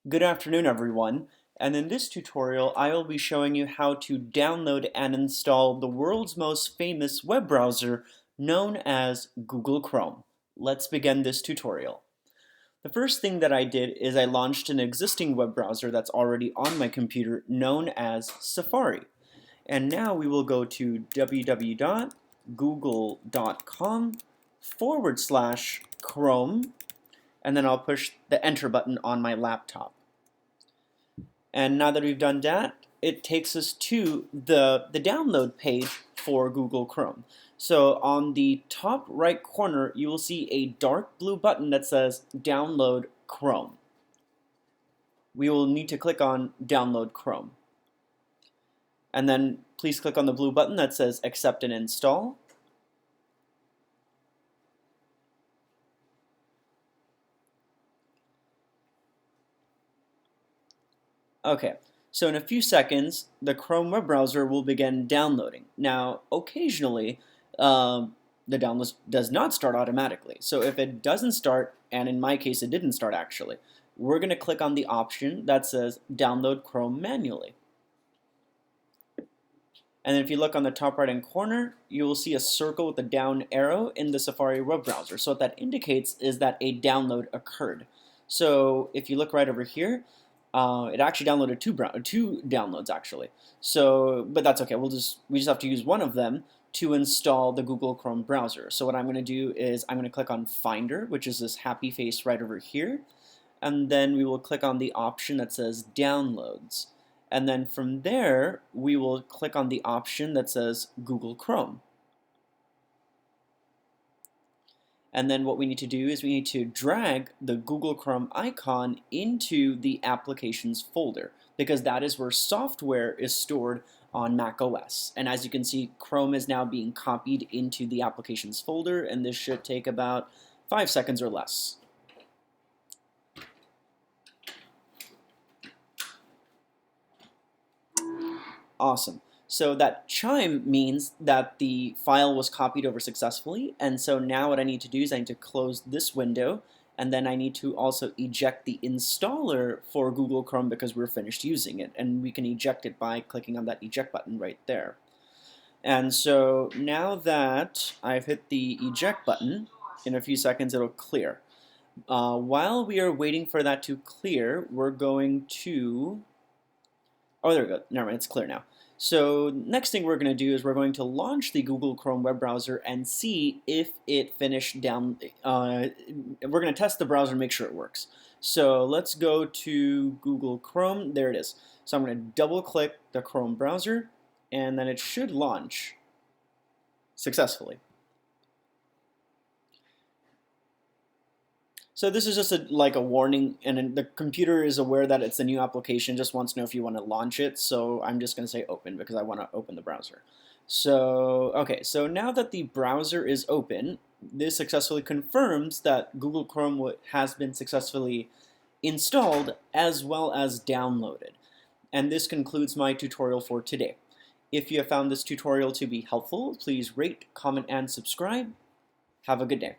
Good afternoon, everyone, and in this tutorial I will be showing you how to download and install the world's most famous web browser known as Google Chrome. Let's begin this tutorial. The first thing that I did is I launched an existing web browser that's already on my computer known as Safari. And now we will go to www.google.com/Chrome, and then I'll push the enter button on my laptop. And now that we've done that, it takes us to the download page for Google Chrome. So on the top right corner, you will see a dark blue button that says Download Chrome. We will need to click on Download Chrome. And then please click on the blue button that says Accept and Install. Okay, so in a few seconds, the Chrome web browser will begin downloading. Now, occasionally, the download does not start automatically. So if it doesn't start, and in my case it didn't start actually, we're going to click on the option that says Download Chrome manually. And then if you look on the top right-hand corner, you will see a circle with a down arrow in the Safari web browser. So what that indicates is that a download occurred. So if you look right over here, it actually downloaded two downloads actually. So, but that's okay. We just have to use one of them to install the Google Chrome browser. So what I'm going to do is I'm going to click on Finder, which is this happy face right over here, and then we will click on the option that says Downloads. And then from there, we will click on the option that says Google Chrome. And then what we need to do is we need to drag the Google Chrome icon into the Applications folder, because that is where software is stored on Mac OS. And as you can see, Chrome is now being copied into the Applications folder, and this should take about 5 seconds or less. Awesome. So that chime means that the file was copied over successfully, and so now what I need to do is I need to close this window, and then I need to also eject the installer for Google Chrome because we're finished using it, and we can eject it by clicking on that eject button right there. And so now that I've hit the eject button, in a few seconds it'll clear. While we are waiting for that to clear, we're going to... Oh, there we go. Never mind, it's clear now. So next thing we're going to do is we're going to launch the Google Chrome web browser and see if it finished down. We're going to test the browser and make sure it works. So let's go to Google Chrome. There it is. So I'm going to double click the Chrome browser, and then it should launch successfully. So this is just like a warning, and the computer is aware that it's a new application, just wants to know if you want to launch it. So I'm just going to say open because I want to open the browser. So, okay, so now that the browser is open, this successfully confirms that Google Chrome has been successfully installed as well as downloaded. And this concludes my tutorial for today. If you have found this tutorial to be helpful, please rate, comment, and subscribe. Have a good day.